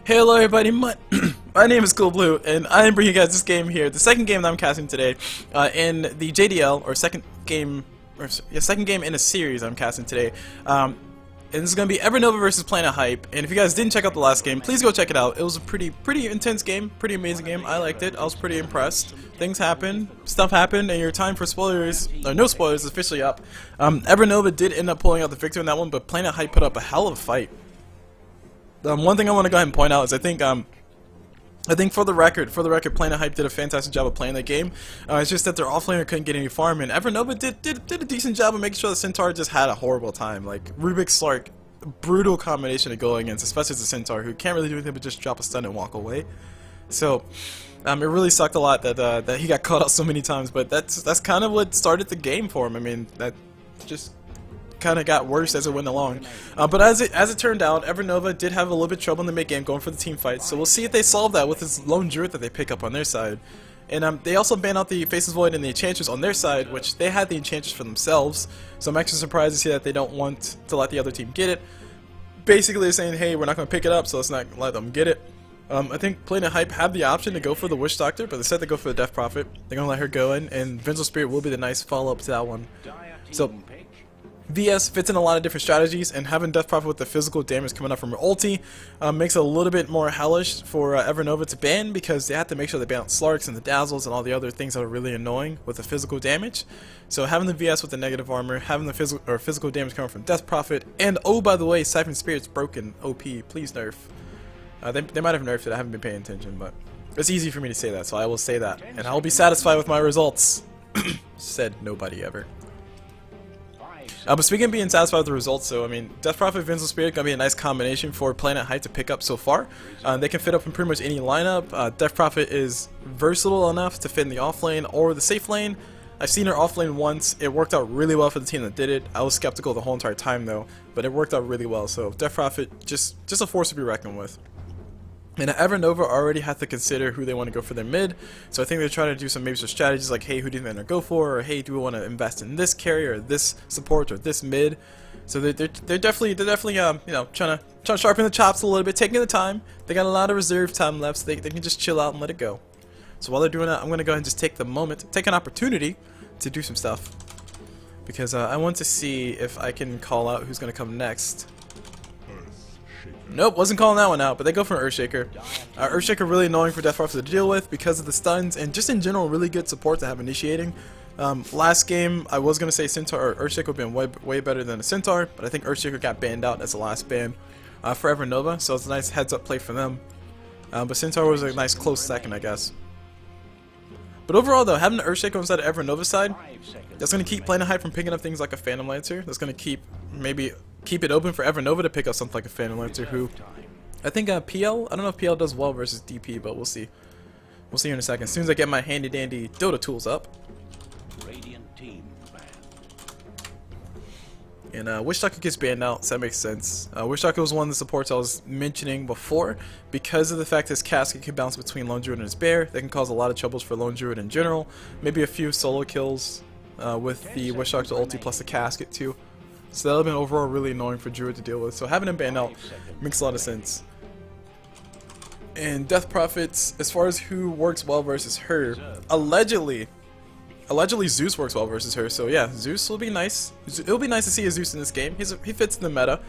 Hello everybody, my name is CulBlu, and I am bringing you guys this game here, the second game that I'm casting today, in the JDL, or second game in a series I'm casting today. And this is going to be EverNova versus Planet Hype, and if you guys didn't check out the last game, please go check it out. It was a pretty intense game, pretty amazing game. I liked it. I was pretty impressed. Things happened, stuff happened, and your time for spoilers, or no spoilers, is officially up. EverNova did end up pulling out the victory in that one, but Planet Hype put up a hell of a fight. One thing I want to go ahead and point out is I think for the record, Planet Hype did a fantastic job of playing that game. It's just that their offlaner couldn't get any farm, and EverNova did a decent job of making sure the Centaur just had a horrible time. Like Rubik's Slark, brutal combination to go against, especially as a Centaur who can't really do anything but just drop a stun and walk away. So it really sucked a lot that he got caught out so many times. But that's kind of what started the game for him. I mean, that just kind of got worse as it went along, but as it turned out, EverNova did have a little bit of trouble in the mid game going for the team fight, so we'll see if they solve that with this lone druid that they pick up on their side. And they also ban out the Faceless Void and the Enchantress on their side, which they had the Enchantress for themselves, so I'm actually surprised to see that they don't want to let the other team get it. Basically they're saying, hey, we're not going to pick it up, so let's not let them get it. I think Planet Hype had the option to go for the Witch Doctor, but they said to go for the Death Prophet. They're going to let her go in, and Vengeful Spirit will be the nice follow-up to that one. So VS fits in a lot of different strategies, and having Death Prophet with the physical damage coming up from her ulti makes it a little bit more hellish for EverNova to ban, because they have to make sure they ban out Slarks and the Dazzles and all the other things that are really annoying with the physical damage. So having the VS with the negative armor, having the physical damage coming from Death Prophet, and oh by the way, Siphon Spirit's broken OP, please nerf. They might have nerfed it, I haven't been paying attention, but it's easy for me to say that, so I will say that, and I will be satisfied with my results. Said nobody ever. But speaking of being satisfied with the results, so I mean, Death Prophet, Vengeful Spirit gonna be a nice combination for Planet Hype to pick up so far. They can fit up in pretty much any lineup. Death Prophet is versatile enough to fit in the off lane or the safe lane. I've seen her off lane once. It worked out really well for the team that did it. I was skeptical the whole entire time though, but it worked out really well. So Death Prophet just a force to be reckoned with. And EverNova already have to consider who they want to go for their mid, so I think they're trying to do some strategies like, hey, who do they want to go for, or hey, do we want to invest in this carry or this support or this mid? So they're definitely you know, trying to sharpen the chops a little bit, taking the time. They got a lot of reserve time left, so they can just chill out and let it go. So while they're doing that, I'm gonna go ahead and just take an opportunity to do some stuff, because I want to see if I can call out who's gonna come next. Nope, wasn't calling that one out, but they go for an Earthshaker. Earthshaker really annoying for Death Prophet to deal with because of the stuns, and just in general really good support to have initiating. Last game I was going to say Centaur or Earthshaker would have been way better than a Centaur, but I think Earthshaker got banned out as the last ban for EverNova, so it's a nice heads up play for them. But Centaur was a nice close second, I guess. But overall though, having an Earthshaker inside of EverNova's side, that's going to keep Planet Hype from picking up things like a Phantom Lancer. That's going to keep it open for EverNova to pick up something like a Phantom Lancer, who I think PL, I don't know if PL does well versus DP, but we'll see. We'll see in a second. As soon as I get my handy dandy Dota tools up. And Witch Doctor gets banned out, so that makes sense. Witch Doctor was one of the supports I was mentioning before, because of the fact his casket can bounce between Lone Druid and his bear. That can cause a lot of troubles for Lone Druid in general. Maybe a few solo kills with the Witch Doctor ulti plus the casket too. So that would have been overall really annoying for Druid to deal with. So having him banned out makes a lot of sense. And Death Prophets, as far as who works well versus her, allegedly Zeus works well versus her. So yeah, Zeus will be nice. It'll be nice to see a Zeus in this game. He fits in the meta.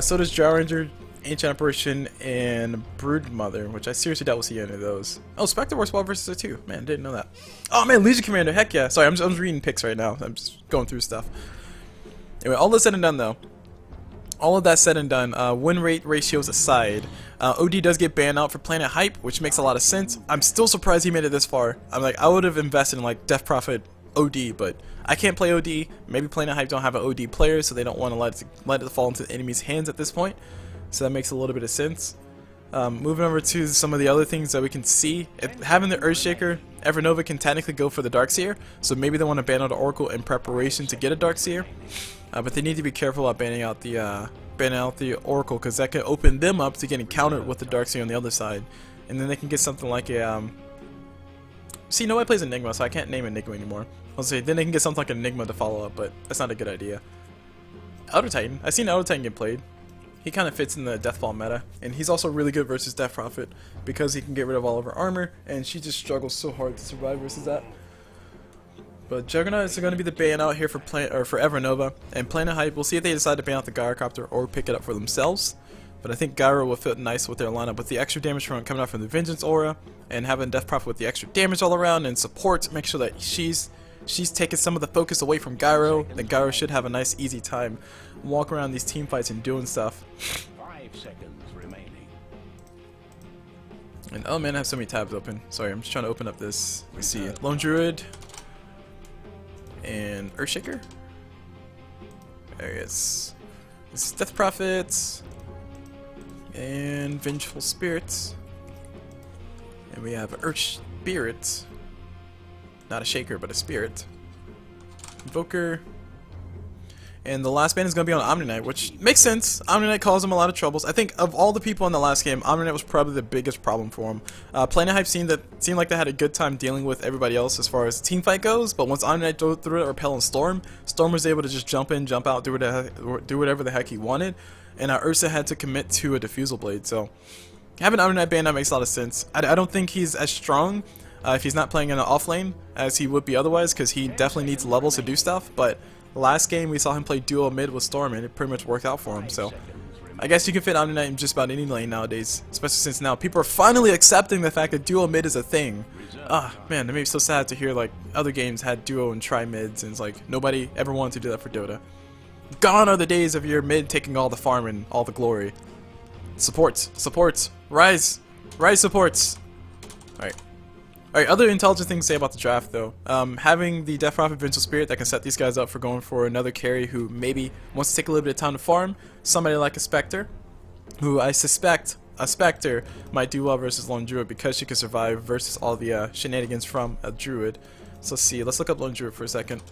So does Drow Ranger, Ancient Apparition, and Broodmother, which I seriously doubt we'll see any of those. Oh, Spectre works well versus her too. Man, didn't know that. Oh man, Legion Commander, heck yeah. Sorry, I'm just reading picks right now. I'm just going through stuff. Anyway, all that said and done though, win rate ratios aside, OD does get banned out for Planet Hype, which makes a lot of sense. I'm still surprised he made it this far. I would have invested in like Death Prophet OD, but I can't play OD. Maybe Planet Hype don't have an OD player, so they don't want to let it fall into the enemy's hands at this point. So that makes a little bit of sense. Moving over to some of the other things that we can see, having the Earthshaker, EverNova can technically go for the Darkseer, so maybe they want to ban out the Oracle in preparation to get a Darkseer. But they need to be careful about banning out the Oracle, because that could open them up to getting countered with the Darkseer on the other side, and then they can get something like a see, nobody plays Enigma, so I can't name Enigma anymore. I'll say then they can get something like Enigma to follow up, but that's not a good idea. Elder Titan, I've seen Elder Titan get played. he kind of fits in the Deathfall meta, and he's also really good versus Death Prophet because he can get rid of all of her armor, and she just struggles so hard to survive versus that. But Juggernaut is going to be the ban out here for EverNova, and Planet Hype. We'll see if they decide to ban out the Gyrocopter or pick it up for themselves. But I think Gyro will fit nice with their lineup with the extra damage from coming out from the Vengeance aura, and having Death Prophet with the extra damage all around and support. Make sure that she's taking some of the focus away from Gyro. Then Gyro should have a nice easy time walk around these team fights and doing stuff. 5 seconds remaining. And oh man, I have so many tabs open. Sorry, I'm just trying to open up this. We see Lone Druid and Earthshaker. There he is. This is Death Prophet and Vengeful Spirits. And we have Earth Spirit. Not a shaker, but a spirit. Invoker. And the last ban is going to be on Omni Knight, which makes sense. Omni Knight caused him a lot of troubles. I think of all the people in the last game, Omni Knight was probably the biggest problem for him. Planet Hype seemed like they had a good time dealing with everybody else as far as the team fight goes, but once Omni Knight threw it, Repel and Storm was able to just jump in, jump out, do whatever the heck he wanted, and Ursa had to commit to a Diffusal Blade. So having Omni Knight banned, that makes a lot of sense. I don't think he's as strong if he's not playing in an off lane as he would be otherwise, because he definitely needs levels to do stuff, but last game we saw him play duo mid with Storm and it pretty much worked out for him. So I guess you can fit Omni Knight in just about any lane nowadays, especially since now people are finally accepting the fact that duo mid is a thing. Ah man, that made me so sad to hear like other games had duo and tri mids, and it's like nobody ever wanted to do that for Dota. Gone are the days of your mid taking all the farm and all the glory. Supports, rise supports. Alright, other intelligent things to say about the draft though. Having the Death Prophet Vengeful Spirit that can set these guys up for going for another carry who maybe wants to take a little bit of time to farm. Somebody like a Spectre, who I suspect a Spectre might do well versus Lone Druid because she can survive versus all the shenanigans from a Druid. So let's see, let's look up Lone Druid for a second.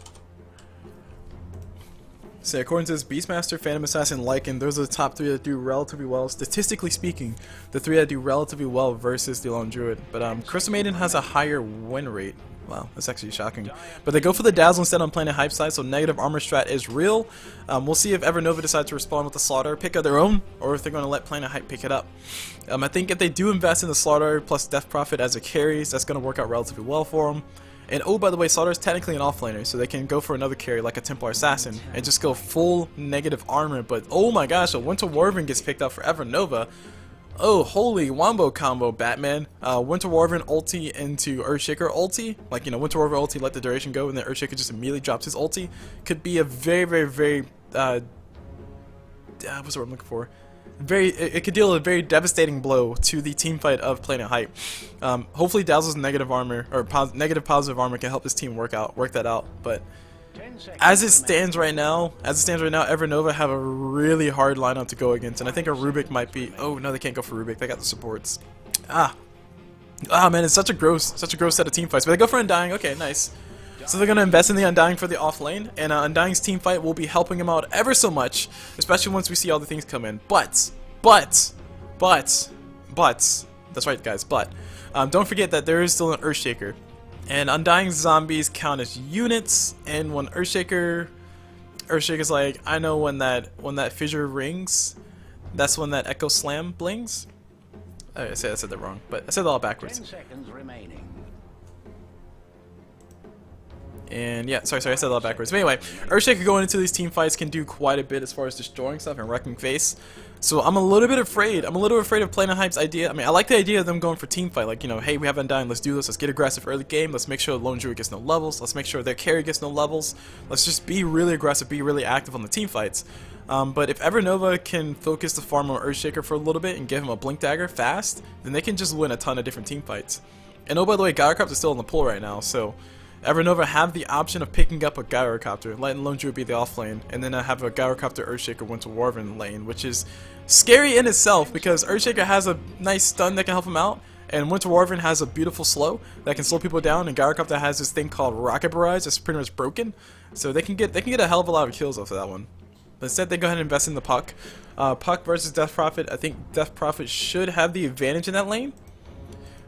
So according to this, Beastmaster, Phantom Assassin, Lycan, those are the top 3 that do relatively well. Statistically speaking, the 3 that do relatively well versus the Lone Druid. But Crystal Maiden has a higher win rate. Wow, that's actually shocking. But they go for the Dazzle instead on Planet Hype side, so negative armor strat is real. We'll see if EverNova decides to respond with the Slaughter pick of their own, or if they're going to let Planet Hype pick it up. I think if they do invest in the Slaughter plus Death Prophet as a carries, that's going to work out relatively well for them. And oh, by the way, Slaughter is technically an offlaner, so they can go for another carry like a Templar Assassin and just go full negative armor. But oh my gosh, a Winter Wyvern gets picked up for EverNova. Oh, holy wombo combo, Batman. Winter Wyvern ulti into Earthshaker ulti. Like, you know, Winter Wyvern ulti, let the duration go, and then Earthshaker just immediately drops his ulti. Could be a very, what's the word I'm looking for? It could deal a very devastating blow to the team fight of Planet Hype. Hopefully Dazzle's negative armor or negative positive armor can help this team work that out. But as it stands right now, EverNova have a really hard lineup to go against, and I think a Rubik might be. Oh no, they can't go for Rubik. They got the supports. Man, it's such a gross set of team fights. But they go for Undying. Okay, nice. So they're going to invest in the Undying for the off lane, and Undying's team fight will be helping him out ever so much, especially once we see all the things come in. But, that's right guys, but, don't forget that there is still an Earthshaker, and Undying zombies count as units, and when Earthshaker's like, I know when that fissure rings, that's when that Echo Slam blings. I said that wrong, but I said it all backwards. 10 seconds remaining. And yeah, sorry, I said that backwards. But anyway, Earthshaker going into these team fights can do quite a bit as far as destroying stuff and wrecking face. So I'm a little bit afraid. I'm a little afraid of Planet Hype's idea. I mean, I like the idea of them going for team fight. Like, you know, hey, we have Undying, let's do this. Let's get aggressive early game. Let's make sure Lone Druid gets no levels. Let's make sure their carry gets no levels. Let's just be really aggressive, be really active on the team fights. But if EverNova can focus the farm on Earthshaker for a little bit and give him a Blink Dagger fast, then they can just win a ton of different team fights. And oh, by the way, Gyrocopter is still in the pool right now, so EverNova have the option of picking up a Gyrocopter, letting Lone Druid be the off lane, and then have a Gyrocopter Earthshaker Winter Wyvern lane, which is scary in itself because Earthshaker has a nice stun that can help him out, and Winter Wyvern has a beautiful slow that can slow people down, and Gyrocopter has this thing called Rocket Barrage that's pretty much broken, so they can get a hell of a lot of kills off of that one. But instead, they go ahead and invest in the Puck. Puck versus Death Prophet. I think Death Prophet should have the advantage in that lane.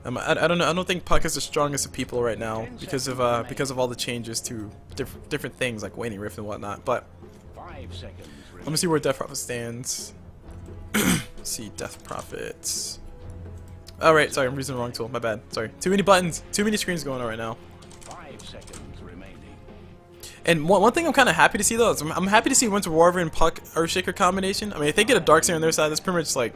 I don't know. I don't think Puck is the strongest of people right now because of all the changes to different things like Waning Rift and whatnot. But 5 seconds. let me see where Death Prophet stands. Let's see, Death Prophets. Oh, right, sorry, I'm using the wrong tool. My bad. Sorry. Too many buttons. Too many screens going on right now. 5 seconds remaining. And one thing I'm kind of happy to see, though, is I'm happy to see Winter Wyvern Puck Earthshaker combination. I mean, if they get a Darkseer on their side, that's pretty much like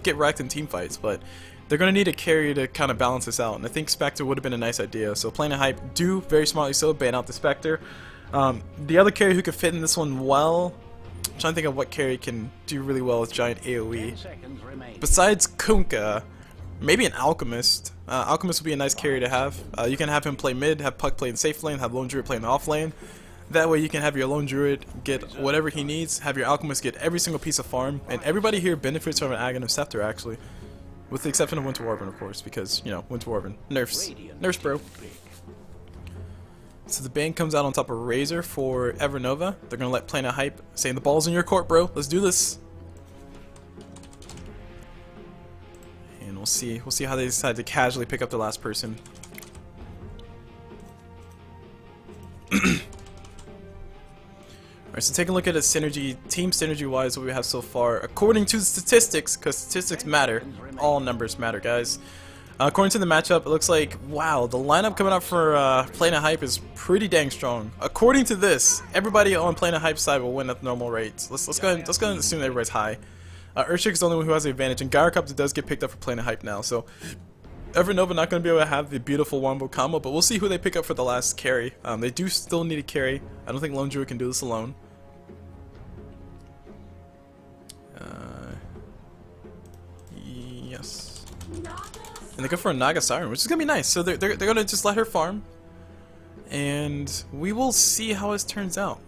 get wrecked in team fights. But they're going to need a carry to kind of balance this out. And I think Spectre would have been a nice idea. So playing a hype, do very smartly so, ban out the Spectre. The other carry who could fit in this one well, I'm trying to think of what carry can do really well with giant 10 AoE. seconds remaining. Besides Kunkka, maybe an Alchemist. Alchemist would be a nice carry to have. You can have him play mid, have Puck play in safe lane, have Lone Druid play in the off lane. That way you can have your Lone Druid get whatever he needs, have your Alchemist get every single piece of farm, and everybody here benefits from an Aghanim Scepter actually. With the exception of Winter Wyvern, of course, because, you know, Winter Wyvern. Nerfs. Nerfs, bro. So the ban comes out on top of Razor for EverNova. They're going to let Planet Hype, saying the ball's in your court, bro. Let's do this. And we'll see how they decide to casually pick up the last person. Alright, so take a look at a synergy, team synergy wise, what we have so far. According to the statistics, because statistics matter, all numbers matter, guys. According to the matchup, it looks like, wow, the lineup coming up for Planet Hype is pretty dang strong. According to this, everybody on Planet Hype side will win at normal rates. Let's go ahead and assume that everybody's high. Earthshaker is the only one who has the advantage, and Gyrocopter does get picked up for Planet Hype now, so EverNova not going to be able to have the beautiful wombo combo, but we'll see who they pick up for the last carry. They do still need a carry. I don't think Lone Druid can do this alone. Yes. And they go for a Naga Siren, which is going to be nice. So they're going to just let her farm. And we will see how this turns out.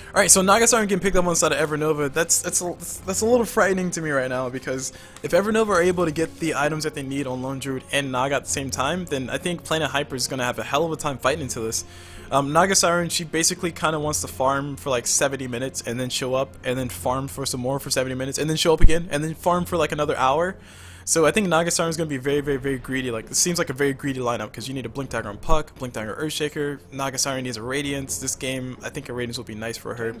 Alright, so Naga Siren getting picked up on the side of EverNova, that's a little frightening to me right now, because if EverNova are able to get the items that they need on Lone Druid and Naga at the same time, then I think Planet Hyper is going to have a hell of a time fighting into this. Naga Siren, she basically kind of wants to farm for like 70 minutes and then show up and then farm for some more for 70 minutes and then show up again and then farm for like another hour. So I think Naga Siren is going to be very, very, very greedy. Like, it seems like a very greedy lineup because you need a Blink Dagger on Puck, Blink Dagger Earthshaker. Naga Siren needs a Radiance. This game, I think a Radiance will be nice for her.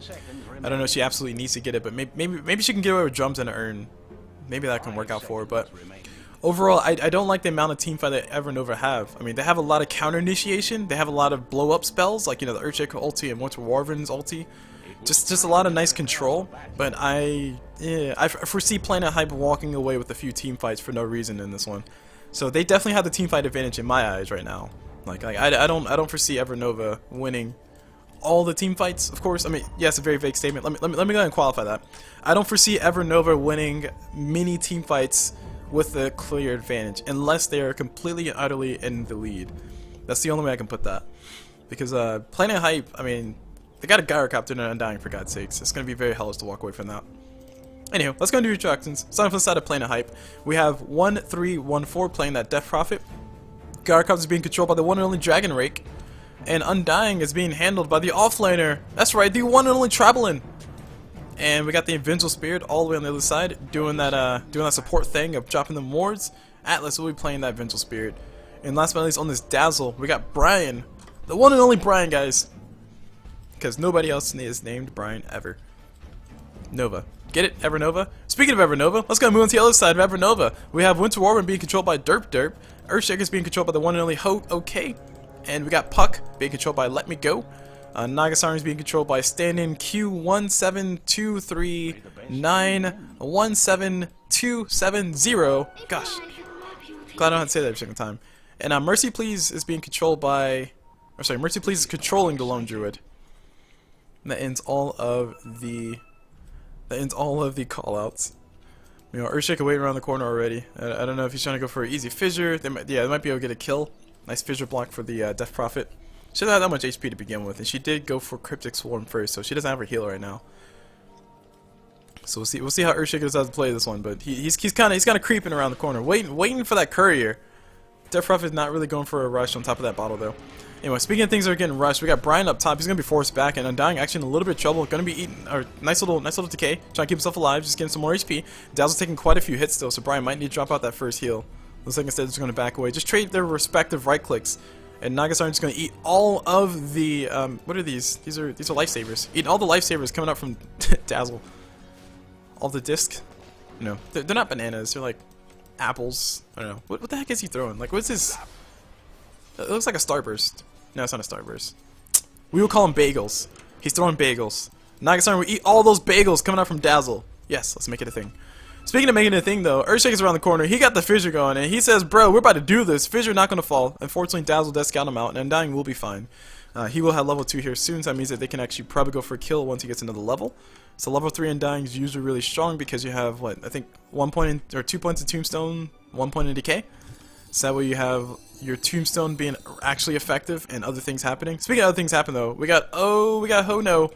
I don't know if she absolutely needs to get it, but maybe she can get away with drums and an urn. Maybe that can work out for her. But overall, I don't like the amount of teamfight that EverNova have. I mean, they have a lot of counter initiation. They have a lot of blow up spells, like, you know, the Earthshaker ulti and Winter Wyvern's ulti. Just a lot of nice control, but I foresee Planet Hype walking away with a few team fights for no reason in this one. So they definitely have the team fight advantage in my eyes right now. Like I don't foresee EverNova winning all the team fights. Of course, I mean, yes, a very vague statement. Let me go ahead and qualify that. I don't foresee EverNova winning many team fights with a clear advantage unless they are completely and utterly in the lead. That's the only way I can put that. Because Planet Hype, I mean, they got a Gyrocopter and an Undying, for God's sakes. It's going to be very hellish to walk away from that. Anyhow, let's go and do introductions. Starting from the side of Planet Hype, we have 1314 playing that Death Prophet. Gyrocopter is being controlled by the one and only Dragon Rake. And Undying is being handled by the offlaner. That's right, the one and only Travelin. And we got the Vengeful Spirit all the way on the other side, doing that support thing of dropping them wards. Atlas will be playing that Vengeful Spirit. And last but not least, on this Dazzle, we got Brian. The one and only Brian, guys. Because nobody else is named Brian ever. Nova. Get it? EverNova? Speaking of EverNova, let's go move on to the other side of EverNova. We have Winter Wyvern being controlled by Derp. Earthshaker is being controlled by the one and only OK. And we got Puck being controlled by Let Me Go. Naga Siren is being controlled by stand-in Q17239172770. Gosh. Glad I don't have to say that every single time. And Mercy Please is being controlled by... Or sorry, Mercy Please is controlling the Lone Druid. And that ends all of the callouts. You know, Earthshaker waiting around the corner already. I don't know if he's trying to go for an easy fissure. They might be able to get a kill. Nice fissure block for the Death Prophet. She doesn't have that much HP to begin with, and she did go for Cryptic Swarm first, so she doesn't have her heal right now. So we'll see how Earthshaker decides to play this one, but he's kind of creeping around the corner, waiting for that courier. Death Prophet is not really going for a rush on top of that bottle though. Anyway, speaking of things that are getting rushed, we got Brian up top. He's gonna be forced back, and Undying actually in a little bit of trouble. Gonna be eating, or nice little decay, trying to keep himself alive, just getting some more HP. Dazzle's taking quite a few hits still, so Brian might need to drop out that first heal. Looks like instead they're just going to back away. Just trade their respective right clicks. And Nagasiren's just going to eat all of the, what are these? These are lifesavers. Eat all the lifesavers coming up from Dazzle. All the disc. No, they're not bananas. They're like apples. I don't know. What the heck is he throwing? Like, what's his... It looks like a starburst. No, it's not a starburst. We will call him bagels. He's throwing bagels. Nagasiren will eat all those bagels coming out from Dazzle. Yes, let's make it a thing. Speaking of making it a thing, though, Earthshaker's around the corner. He got the fissure going, and he says, bro, we're about to do this. Fissure not going to fall. Unfortunately, Dazzle does scout him out, and Undying will be fine. He will have level 2 here soon, so that means that they can actually probably go for a kill once he gets another level. So level 3 Undying is usually really strong because you have, what, I think 1 point in, or 2 points in Tombstone, 1 point in Decay. So that way you have your Tombstone being actually effective and other things happening. Speaking of other things happen, though, we got Ho No.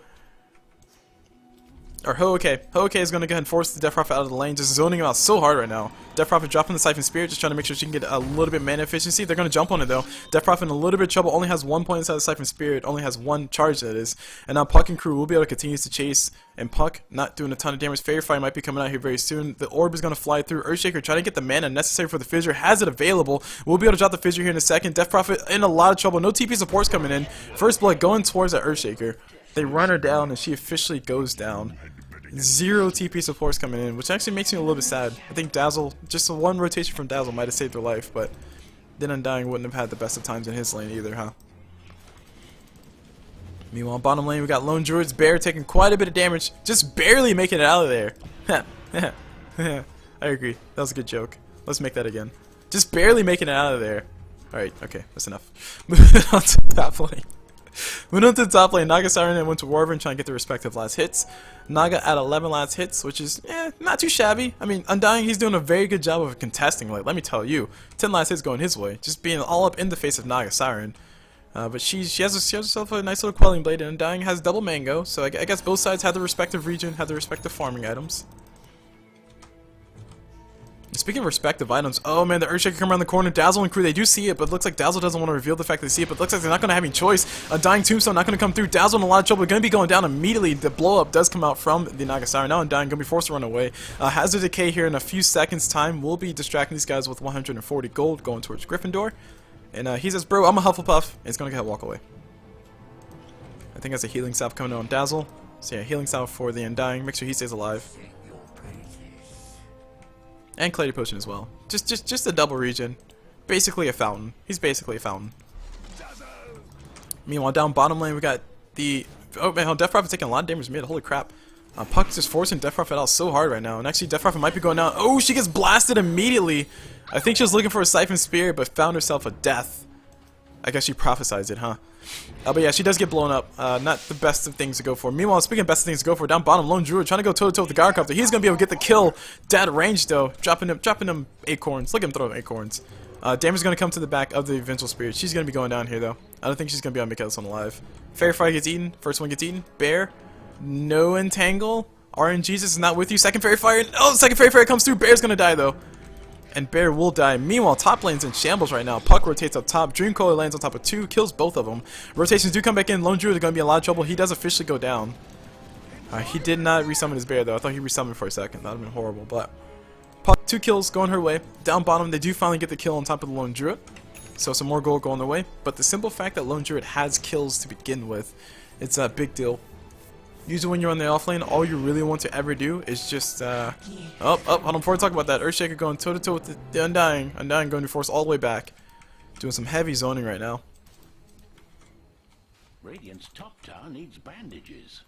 Or Ho-Okay. Ho-Okay is going to go ahead and force the Death Prophet out of the lane, just zoning him out so hard right now. Death Prophet dropping the Siphon Spirit, just trying to make sure she can get a little bit mana efficiency. They're going to jump on it though. Death Prophet in a little bit of trouble, only has 1 point inside the Siphon Spirit, only has 1 charge that is. And now Puck and crew will be able to continue to chase, and Puck not doing a ton of damage. Fairy Fire might be coming out here very soon. The orb is going to fly through. Earthshaker trying to get the mana necessary for the fissure, has it available. We'll be able to drop the fissure here in a second. Death Prophet in a lot of trouble, no TP supports coming in. First blood going towards that Earthshaker. They run her down and she officially goes down. 0 TP supports coming in, which actually makes me a little bit sad. I think Dazzle, just one rotation from Dazzle might have saved their life, but then Undying wouldn't have had the best of times in his lane either, huh? Meanwhile, bottom lane, we got Lone Druid's Bear taking quite a bit of damage, just barely making it out of there. I agree. That was a good joke. Let's make that again. Just barely making it out of there. Alright, okay, that's enough. Moving on to top lane. Moving on to the top lane, Nagasiren and went to Wyvern trying to get their respective last hits. Naga at 11 last hits, which is, not too shabby. I mean, Undying, he's doing a very good job of contesting. Like, let me tell you, 10 last hits going his way, just being all up in the face of Nagasiren. But she has herself a nice little Quelling Blade, and Undying has double mango, so I guess both sides have the respective region, have the respective farming items. Speaking of respective items, oh man, the Earthshaker come around the corner. Dazzle and crew, they do see it, but it looks like Dazzle doesn't want to reveal the fact they see it, but it looks like they're not going to have any choice. A Dying Tombstone not going to come through. Dazzle in a lot of trouble, going to be going down immediately. The blow up does come out from the Nagasiren. Now Undying going to be forced to run away. Hazard Decay here in a few seconds time. We'll be distracting these guys with 140 gold going towards Gryffindor. And he says, bro, I'm a Hufflepuff. And he's going to go ahead and walk away. I think that's a healing salve coming on Dazzle. So yeah, healing salve for the Undying. Make sure he stays alive. And Clarity Potion as well. Just a double regen. Basically a fountain. He's basically a fountain. Meanwhile, down bottom lane, we got the... Oh man, Death Prophet taking a lot of damage mid. Holy crap. Puck's just forcing Death Prophet out so hard right now. And actually, Death Prophet might be going down. Oh, she gets blasted immediately. I think she was looking for a Siphon Spear, but found herself a death. I guess she prophesized it, huh? But yeah, she does get blown up. Not the best of things to go for. Meanwhile, speaking of best of things to go for, down bottom, Lone Druid trying to go toe-to-toe with the Gyrocopter. He's going to be able to get the kill. Dead range, though. Dropping him acorns. Look at him throw acorns. Damage is going to come to the back of the Vengeful Spirit. She's going to be going down here, though. I don't think she's going to be able to make this one alive. Fairy Fire gets eaten. First one gets eaten. Bear. No entangle. RNGesus is not with you. Second Fairy Fire. Oh, second Fairy Fire comes through. Bear's going to die, though. And Bear will die. Meanwhile, top lane's in shambles right now. Puck rotates up top. Dreamcaller lands on top of 2, kills both of them. Rotations do come back in. Lone Druid is going to be in a lot of trouble. He does officially go down. He did not resummon his Bear, though. I thought he resummoned for a second. That would have been horrible. But Puck, 2 kills going her way. Down bottom, they do finally get the kill on top of the Lone Druid. So some more gold going their way. But the simple fact that Lone Druid has kills to begin with, it's a big deal. Usually when you're on the offlane, all you really want to ever do is just, hold on, before I talk about that, Earthshaker going toe-to-toe with the Undying. Undying going to force all the way back. Doing some heavy zoning right now. Radiant's top tower needs bandages.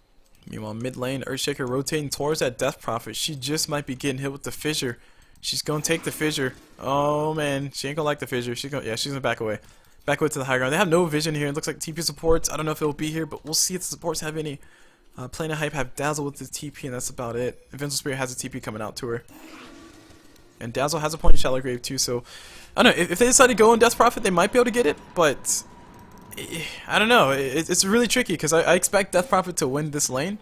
Meanwhile, mid lane, Earthshaker rotating towards that Death Prophet. She just might be getting hit with the fissure. She's going to take the fissure. Oh, man. She ain't going to like the fissure. She's going to back away. Back away to the high ground. They have no vision here. It looks like TP supports. I don't know if it will be here, but we'll see if the supports have any. Planet Hype have Dazzle with the TP, and that's about it. Vengeful Spirit has a TP coming out to her. And Dazzle has a point in Shallow Grave too, so... I don't know, if they decide to go on Death Prophet, they might be able to get it, but... I don't know, it's really tricky, because I expect Death Prophet to win this lane.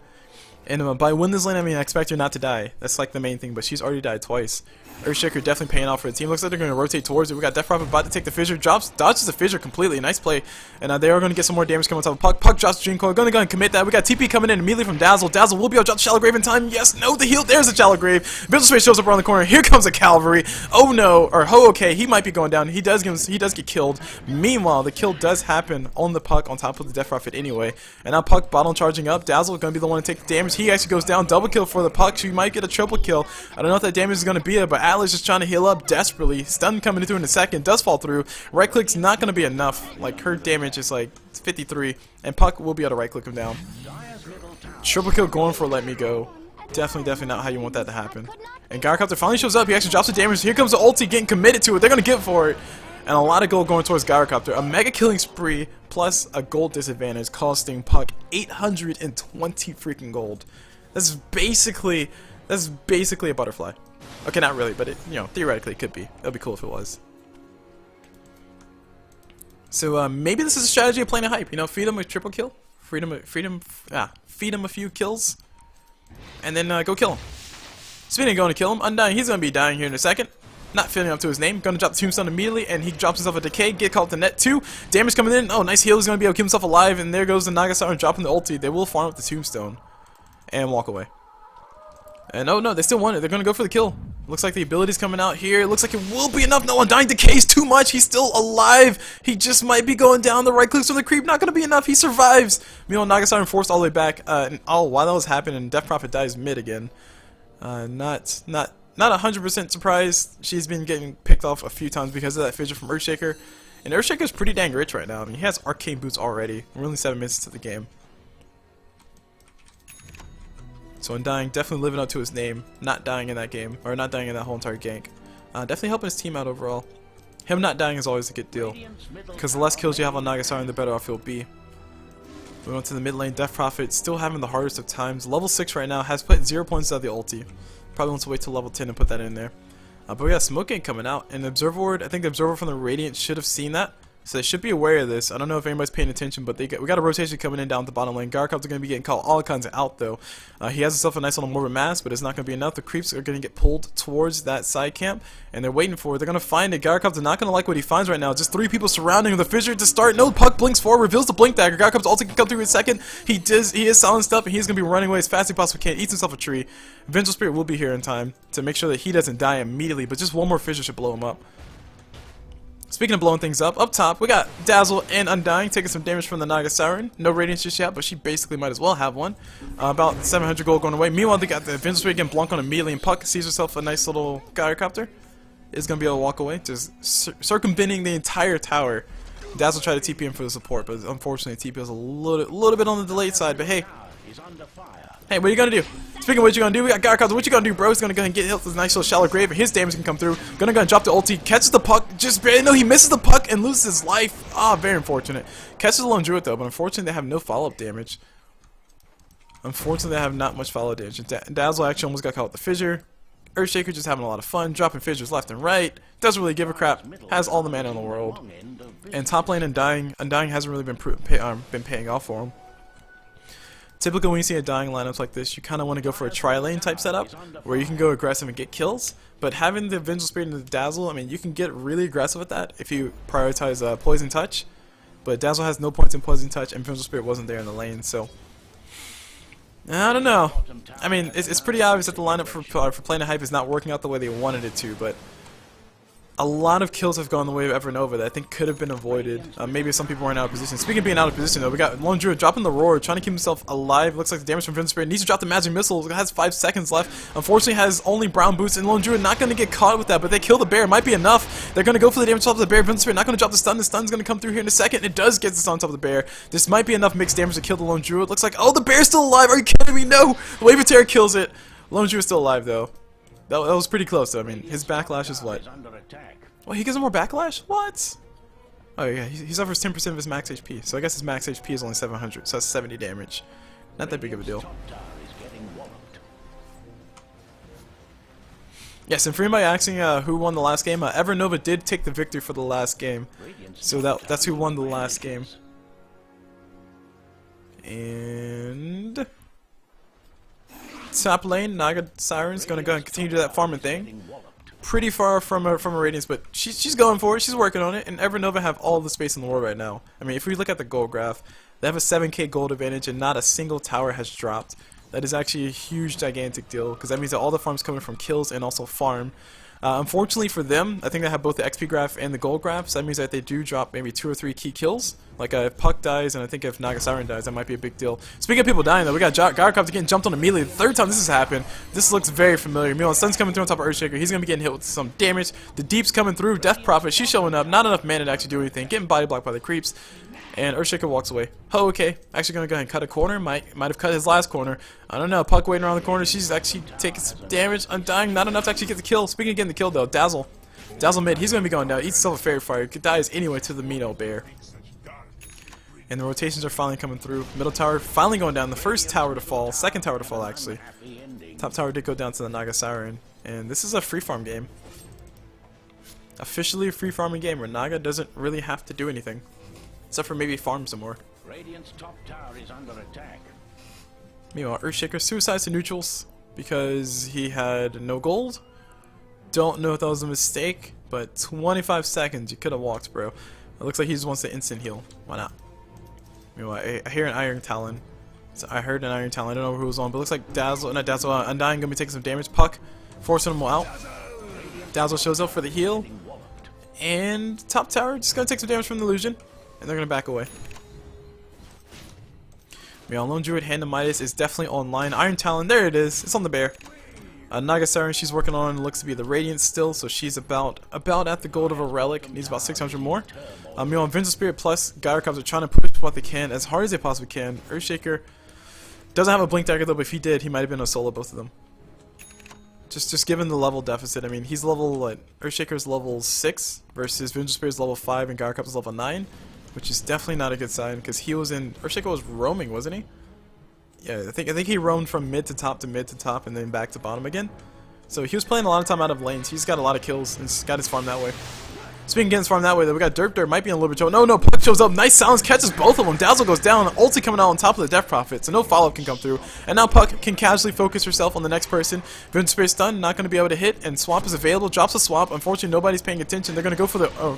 And by win this lane, I mean I expect her not to die. That's like the main thing, but she's already died twice. Earthshaker definitely paying off for the team. Looks like they're going to rotate towards it. We got Death Prophet about to take the fissure. Dodges the fissure completely. Nice play. And they are going to get some more damage coming on top of Puck. Puck drops the Dream Coil. Going to go and commit that. We got TP coming in immediately from Dazzle. Dazzle will be able to drop the Shallow Grave in time. Yes, no, the heal. There's a Shallow Grave. Visual Space shows up around the corner. Here comes a Cavalry. Oh no, or okay, he might be going down. He does get killed. Meanwhile, the kill does happen on the Puck on top of the Death Prophet anyway. And now Puck bottom charging up. Dazzle going to be the one to take the damage. He actually goes down. Double kill for the Puck. So you might get a triple kill. I don't know if that damage is going to be there, but Atlas is trying to heal up desperately. Stun coming through in a second. Does fall through. Right click's not going to be enough. Like, her damage is like 53. And Puck will be able to right click him down. Triple kill going for Let Me Go. Definitely not how you want that to happen. And Gyrocopter finally shows up. He actually drops the damage. Here comes the ulti getting committed to it. They're going to get for it. And a lot of gold going towards Gyrocopter. A mega killing spree plus a gold disadvantage costing Puck 820 freaking gold. That's basically a butterfly. Okay, not really, but it, you know, theoretically it could be. That'd be cool if it was. So maybe this is a strategy of playing a hype. You know, feed him a triple kill, feed him a few kills, and then go kill him. Speaking of going to kill him, Undying, he's going to be dying here in a second. Not feeling up to his name. Going to drop the tombstone immediately, and he drops himself a decay. Get caught with the net too. Damage coming in. Oh, nice heal. He's going to be able to keep himself alive, and there goes the Nagasara dropping the ulti. They will farm up the tombstone and walk away. And oh no, they still want it. They're going to go for the kill. Looks like the ability's coming out here. Looks like it will be enough. No, Undying decays too much. He's still alive. He just might be going down. The right clicks from the creep. Not going to be enough. He survives. Meanwhile, Nagasara forced all the way back. And while that was happening, Death Prophet dies mid again. Not 100% surprised. She's been getting picked off a few times because of that fissure from Earthshaker. And Earthshaker's pretty dang rich right now. I mean, he has arcane boots already. We're only 7 minutes into the game. So Undying definitely living up to his name, not dying in that game, or not dying in that whole entire gank. Definitely helping his team out overall. Him not dying is always a good deal, because the less kills you have on Nagasara, the better off you'll be. We went to the mid lane. Death Prophet still having the hardest of times. Level 6 right now, has put 0 points out of the ulti. Probably wants to wait till level 10 and put that in there. But we got Smoke Gang coming out, and the Observer Ward, I think the Observer from the Radiant should have seen that. So they should be aware of this. I don't know if anybody's paying attention, but we got a rotation coming in down the bottom lane. Gyrocopter's going to be getting called all kinds of out, though. He has himself a nice little Morbid Mass, but it's not going to be enough. The creeps are going to get pulled towards that side camp, and they're waiting for it. They're going to find it. Gyrocopter's not going to like what he finds right now. Just 3 people surrounding him. The fissure to start. No, Puck blinks forward, reveals the Blink Dagger. Gyrocopter's ulti can come through in a second. He is silenced up, and he's going to be running away as fast as he possibly can. Eats himself a tree. Vengeful Spirit will be here in time to make sure that he doesn't die immediately, but just one more fissure should blow him up. Speaking of blowing things up top, we got Dazzle and Undying taking some damage from the Nagasara. No Radiance just yet, but she basically might as well have one. About 700 gold going away. Meanwhile, they got the Vengeful Spirit getting blonked on immediately, and Puck sees herself a nice little Gyrocopter. Is going to be able to walk away, just circumventing the entire tower. Dazzle tried to TP him for the support, but unfortunately TP was a little bit on the delayed side, but hey. Hey, what are you going to do? Speaking of what you're going to do, we got Gyrocopter. What you going to do, bro? He's going to go ahead and get hit with this nice little Shallow Grave, and his damage can come through. Going to go and drop the ulti. Catches the Puck. Just barely. No, he misses the Puck and loses his life. Ah, very unfortunate. Catches the Lone Druid, though, but unfortunately they have no follow-up damage. Unfortunately, they have not much follow-up damage. Dazzle actually almost got caught with the fissure. Earthshaker just having a lot of fun, dropping fissures left and right. Doesn't really give a crap. Has all the mana in the world. And top lane Undying hasn't really been paying off for him. Typically, when you see a Dying lineups like this, you kind of want to go for a tri-lane type setup, where you can go aggressive and get kills. But having the Vengeful Spirit and the Dazzle, I mean, you can get really aggressive with that if you prioritize Poison Touch. But Dazzle has no points in Poison Touch, and Vengeful Spirit wasn't there in the lane, so I don't know. I mean, it's pretty obvious that the lineup for playing a hype is not working out the way they wanted it to, but a lot of kills have gone the way of EverNova that I think could have been avoided. Maybe some people weren't out of position. Speaking of being out of position, though, we got Lone Druid dropping the Roar, trying to keep himself alive. Looks like the damage from Vengeful Spirit needs to drop the Magic Missile. Has 5 seconds left. Unfortunately, has only brown boots, and Lone Druid not going to get caught with that, but they kill the bear. Might be enough. They're going to go for the damage off the bear. Vengeful Spirit not going to drop the stun. The stun's going to come through here in a second. It does get the stun on top of the bear. This might be enough mixed damage to kill the Lone Druid. Looks like, oh, the bear's still alive. Are you kidding me? No. The Wave of Terror kills it. Lone Druid's still alive, though. That was pretty close, though. I mean, his backlash is what? Well, he gives him more backlash? What? Oh yeah, he suffers 10% of his max HP. So I guess his max HP is only 700, so that's 70 damage. Not that big of a deal. Yes, and for anybody asking who won the last game, EverNova did take the victory for the last game. So that's who won the last game. And top lane, Naga Siren's gonna go and continue to do that farming thing. Pretty far from a radiance, but she's going for it. She's working on it. And EverNova have all the space in the world right now. I mean, if we look at the gold graph, they have a 7k gold advantage, and not a single tower has dropped. That is actually a huge, gigantic deal, because that means that all the farms coming from kills and also farm. Unfortunately for them, I think they have both the XP graph and the gold graph, so that means that they do drop maybe 2 or 3 key kills. Like if Puck dies, and I think if Naga Siren dies, that might be a big deal. Speaking of people dying though, we got Gyrocopter getting jumped on immediately. The third time this has happened. This looks very familiar. Meanwhile, Sun's coming through on top of Earthshaker. He's going to be getting hit with some damage. The Deep's coming through. Death Prophet, she's showing up. Not enough mana to actually do anything. Getting body blocked by the creeps. And Earthshaker walks away. Oh, okay. Actually going to go ahead and cut a corner. Might have cut his last corner. I don't know. Puck waiting around the corner. She's actually taking some damage. Undying. Not enough to actually get the kill. Speaking of getting the kill though, Dazzle mid. He's going to be going down. Eats himself a fairy fire. Dies anyway to the mean old bear. And the rotations are finally coming through. Middle tower finally going down. The first tower to fall. Second tower to fall, actually. Top tower did go down to the Naga Siren. And this is a free farm game. Officially a free farming game where Naga doesn't really have to do anything. Except for maybe farm some more. Radiant's top tower is under attack. Meanwhile, Earthshaker suicides to neutrals because he had no gold. Don't know if that was a mistake, but 25 seconds. You could have walked, bro. It looks like he just wants to instant heal. Why not? Anyway, I hear an Iron Talon. So I heard an Iron Talon. I don't know who was on, but it looks like Undying gonna be taking some damage. Puck forcing him out. Dazzle shows up for the heal. And top tower just gonna take some damage from the illusion. And they're gonna back away. Lone Druid Hand of Midas is definitely online. Iron Talon, there it is. It's on the bear. Naga Siren, she's working on, looks to be the Radiant still, so she's about at the gold of a relic. Needs about 600 more. Meanwhile, Vengeance Spirit plus Gyrocopter are trying to push what they can as hard as they possibly can. Earthshaker doesn't have a blink dagger though, but if he did, he might have been a solo both of them. Just given the level deficit, I mean, he's level, Earthshaker's level 6 versus Vengeance Spirit's level 5 and Gyrocopter's level 9, which is definitely not a good sign because Earthshaker was roaming, wasn't he? Yeah, I think he roamed from mid to top and then back to bottom again. So he was playing a lot of time out of lanes. He's got a lot of kills and got his farm that way. Speaking of getting his farm that way, though, we got Derp might be in a little bit of trouble. No, Puck shows up. Nice silence, catches both of them. Dazzle goes down. Ulti coming out on top of the Death Prophet, so no follow-up can come through. And now Puck can casually focus herself on the next person. Vengeance Spirit stun, not going to be able to hit, and Swap is available. Drops a Swap. Unfortunately, nobody's paying attention. They're going to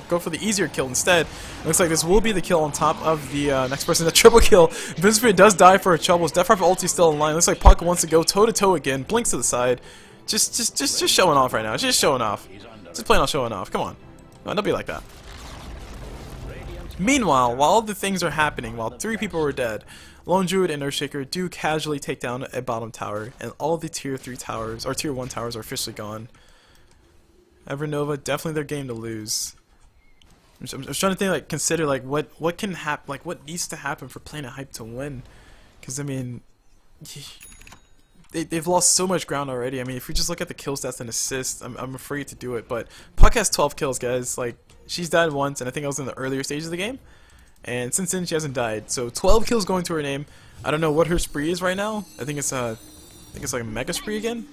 go for the easier kill instead. It looks like this will be the kill on top of the next person. The triple kill. Vengeance Spirit does die for her troubles. Death Prophet ulti still in line. Looks like Puck wants to go toe-to-toe again. Blinks to the side. Just showing off right now. Just showing off. Just plain on showing off. Come on. No, don't be like that. Meanwhile, while all the things are happening, while 3 people were dead, Lone Druid and Earthshaker do casually take down a bottom tower, and all the tier 3 towers, or tier 1 towers, are officially gone. EverNova, definitely their game to lose. I'm just trying to think, consider, what can happen, what needs to happen for Planet Hype to win. Because, I mean, they've lost so much ground already. I mean, if we just look at the kill stats and assists, I'm afraid to do it. But Puck has 12 kills, guys. She's died once, and I think I was in the earlier stages of the game. And since then, she hasn't died. So 12 kills going to her name. I don't know what her spree is right now. I think it's like a mega spree again.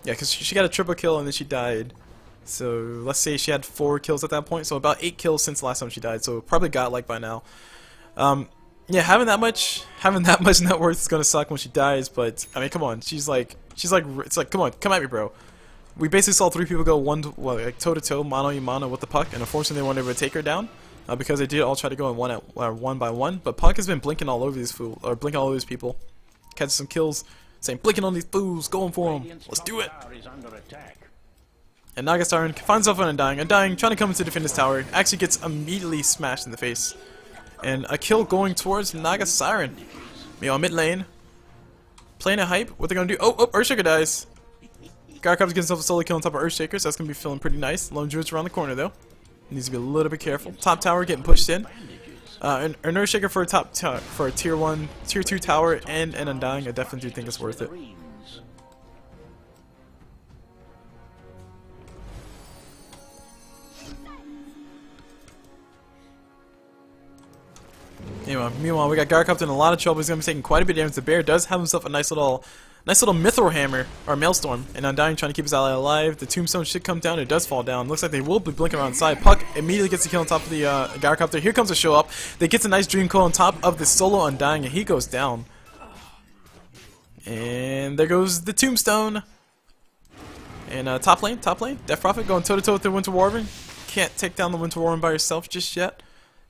Yeah, because she got a triple kill and then she died. So let's say she had 4 kills at that point. So about 8 kills since the last time she died. So probably got by now. Yeah, having that much net worth is gonna suck when she dies. But I mean, come on, it's like come on, come at me, bro. We basically saw 3 people go toe to toe, mano y mano with the Puck, and unfortunately they weren't able to take her down because they did all try to go in one by one. But Puck has been blinking all over these blinking all over these people, catching some kills, saying blinking on these fools, going for them. Let's do it. And Naga Siren finds himself Undying, trying to come in to defend his tower, actually gets immediately smashed in the face, and a kill going towards Naga Siren. Meanwhile, mid lane, Planet Hype, what they're gonna do? Oh, Earthshaker dies. Gyrocopter gets himself a solo kill on top of Earthshaker, so that's going to be feeling pretty nice. Lone Druid's around the corner, though. Needs to be a little bit careful. Top tower getting pushed in. An Earthshaker for a tier 1, tier 2 tower, and an Undying. I definitely do think it's worth it. Meanwhile, we got Gyrocopter in a lot of trouble. He's going to be taking quite a bit of damage. The bear does have himself a nice little Mithril Hammer, or Maelstrom, and Undying trying to keep his ally alive. The Tombstone should come down. It does fall down. Looks like they will be blinking around side. Puck immediately gets the kill on top of the Gyrocopter. Here comes a show up. They get a nice Dream Coil on top of the solo Undying, and he goes down. And there goes the tombstone. And top lane, Death Prophet going toe-to-toe with the Winter Warden. Can't take down the Winter Warden by yourself just yet.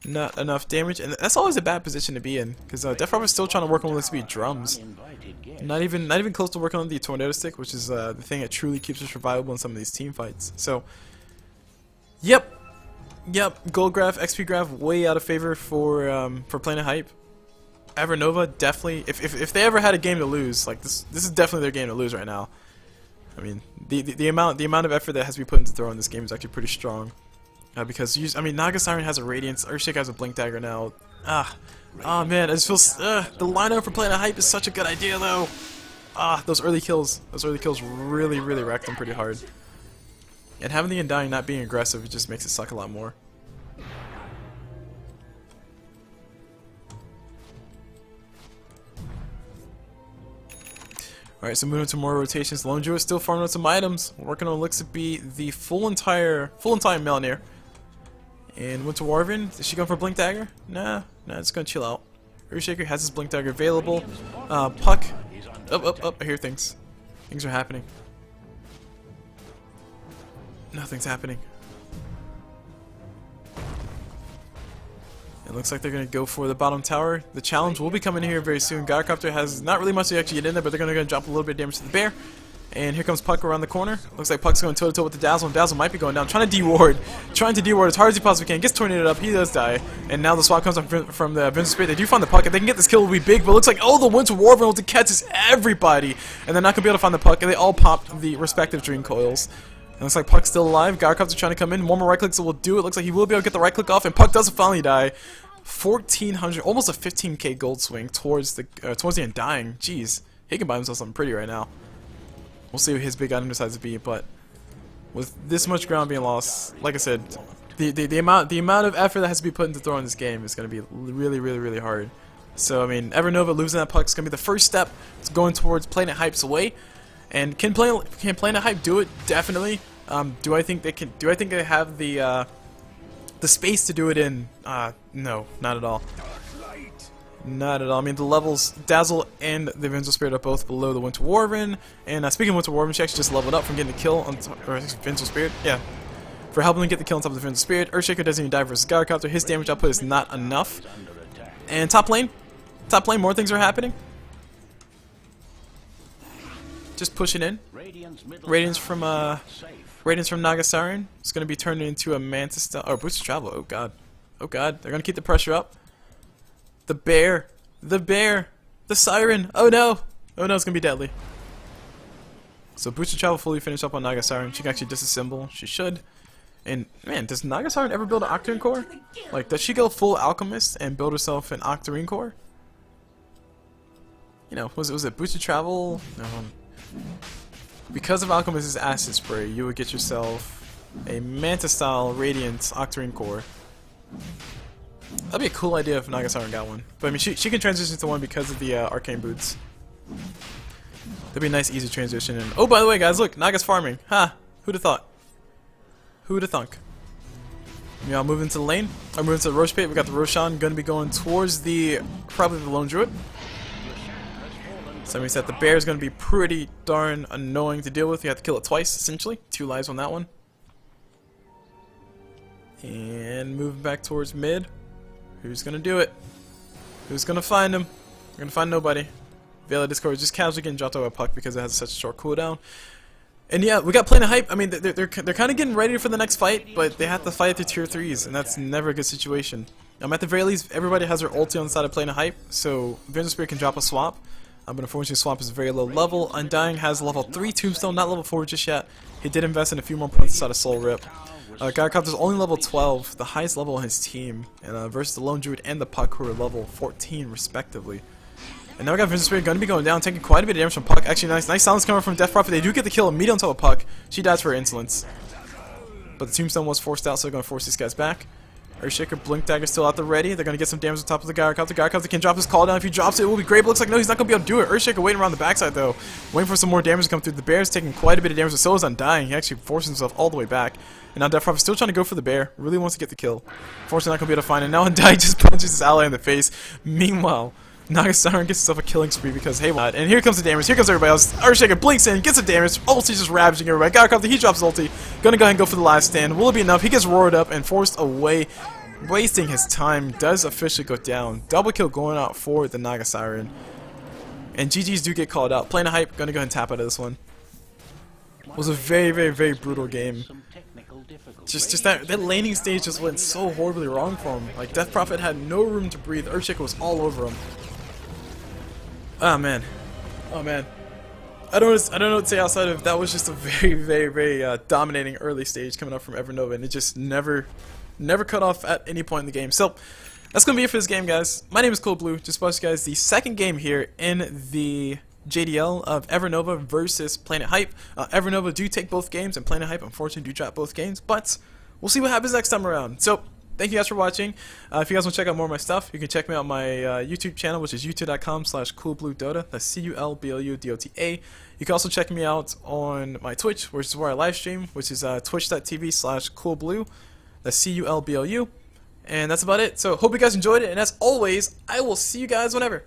Not enough damage, and that's always a bad position to be in, because Death Prophet's still trying to work on the speed drums. Not even close to working on the Tornado Stick, which is the thing that truly keeps us survivable in some of these team fights. So, yep, gold graph, XP graph, way out of favor for Planet Hype. EverNova definitely, if they ever had a game to lose, like this is definitely their game to lose right now. I mean, the amount of effort that has to be put into throwing this game is actually pretty strong. Because Naga Siren has a Radiance, Earthshake has a Blink Dagger now. Oh man, it just feels the lineup for Planet Hype is such a good idea though. Those early kills really wrecked them pretty hard. And having the Undying not being aggressive, it just makes it suck a lot more. Alright, so moving to more rotations. Lone Druid still farming out some items. Working on looks to be the full entire Melnir. And Winter Warden, is she going for Blink Dagger? Nah, it's gonna chill out. Earthshaker has his Blink Dagger available. Puck. Up, I hear things. Things are happening. Nothing's happening. It looks like they're going to go for the bottom tower. The challenge will be coming here very soon. Gyrocopter has not really much to actually get in there, but they're going to drop a little bit of damage to the bear. And here comes Puck around the corner. Looks like Puck's going toe-to-toe with the Dazzle, and Dazzle might be going down. Trying to de-ward as hard as he possibly can. Gets tornadoed up. He does die. And now the swap comes up from the Vengeance Spirit. They do find the Puck. If they can get this kill, it will be big. But it looks like, oh, the Winter Warden ulti catches everybody. And they're not going to be able to find the Puck. And they all popped the respective Dream Coils. And looks like Puck's still alive. Gyrocopter trying to come in. One more right clicks will do it. Looks like he will be able to get the right click off. And Puck does finally die. 1,400, almost a 15k gold swing towards the Undying. Jeez, he can buy himself something pretty right now. We'll see what his big item decides to be, but with this much ground being lost, like I said, the amount of effort that has to be put into throwing this game is going to be really hard. So I mean, EverNova losing that Puck is going to be the first step to going towards Planet Hype's away. And can Planet Hype do it? Definitely. Do I think they can? Do I think they have the space to do it in? No, not at all. Not at all. I mean, the levels, Dazzle and the Vengeance Spirit are both below the Winter Warden. And speaking of Winter Warden, she actually just leveled up from getting a kill on Vengeance Spirit. Yeah. For helping him get the kill on top of the Vengeance Spirit. Earthshaker doesn't even die versus Gyrocopter. His damage output is not enough. And top lane, more things are happening. Just pushing in. Radiance from Naga Siren. It's going to be turned into a Mantis style. Oh, Boost of Travel. Oh god. Oh god. They're going to keep the pressure up. The bear. The Siren. Oh no. Oh no, it's going to be deadly. So Boost of Travel fully finished up on Naga Siren. She can actually disassemble. She should. And man, does Naga Siren ever build an Octarine Core? Like, does she go full Alchemist and build herself an Octarine Core? You know, was it Boost of Travel? No. Because of Alchemist's Acid Spray, you would get yourself a Manta-style Radiant Octarine Core. That'd be a cool idea if Naga Siren got one. But I mean, she can transition to one because of the Arcane Boots. That'd be a nice, easy transition. And oh, by the way, guys, look, Naga's farming. Ha! Who'd have thought? Who'd have thunk? Yeah, I'll move into the lane. I'm moving to the Roche Pit. We got the Roshan gonna be going towards probably the Lone Druid. So that means that the bear is going to be pretty darn annoying to deal with. You have to kill it twice, essentially. 2 lives on that one. And moving back towards mid. Who's going to do it? Who's going to find him? We're going to find nobody. Veil of Discord is just casually getting dropped out by Puck because it has such a short cooldown. And yeah, we got Planet Hype. I mean, they're kind of getting ready for the next fight, but they have to fight through tier 3s, and that's never a good situation. At the very least, everybody has their ulti on the side of Planet Hype, so Vengeance Spirit can drop a swap. But unfortunately, Swamp is very low level. Undying has level 3 Tombstone, not level 4 just yet. He did invest in a few more points inside of Soul Rip. Gyrocopter's only level 12, the highest level on his team, and versus the Lone Druid and the Puck, who are level 14 respectively. And now we got Vengeance Spirit going to be going down, taking quite a bit of damage from Puck. Actually, nice silence coming from Death Prophet. They do get the kill immediately on top of Puck. She dies for her insolence. But the Tombstone was forced out, so they're going to force these guys back. Earthshaker, Blink Dagger still out there ready. They're going to get some damage on top of the Gyrocopter. Gyrocopter can drop his call down. If he drops it, it will be great, but looks like no, he's not going to be able to do it. Earthshaker waiting around the backside, though. Waiting for some more damage to come through. The bear's taking quite a bit of damage, but so is Undying. He actually forced himself all the way back. And now Death Prophet's still trying to go for the bear. Really wants to get the kill. Fortunately, not going to be able to find it. Now Undying just punches his ally in the face. Meanwhile, Naga Siren gets himself a killing spree because hey, what? And here comes the damage. Here comes everybody else. Earthshaker blinks in, gets the damage. Ulti just ravaging everybody. Gotta cover. He drops ulti. Gonna go ahead and go for the last stand. Will it be enough? He gets roared up and forced away, wasting his time. Does officially go down. Double kill going out for the Naga Siren. And GGs do get called out. Playing a hype. Gonna go ahead and tap out of this one. It was a very, very, very brutal game. Just that laning stage just went so horribly wrong for him. Like Death Prophet had no room to breathe. Earthshaker was all over him. Oh man, oh man. I don't know what to say outside of that was just a very, very, very dominating early stage coming up from EverNova, and it just never cut off at any point in the game. So that's gonna be it for this game, guys. My name is CulBlu. Just watched you guys the second game here in the JDL of EverNova versus Planet Hype. EverNova do take both games, and Planet Hype unfortunately do drop both games, but we'll see what happens next time around. So thank you guys for watching. If you guys want to check out more of my stuff, you can check me out on my YouTube channel, which is youtube.com/CulBluDota. That's CulBluDota. You can also check me out on my Twitch, which is where I live stream, which is twitch.tv/CulBlu. That's CulBlu. And that's about it. So hope you guys enjoyed it, and as always, I will see you guys whenever.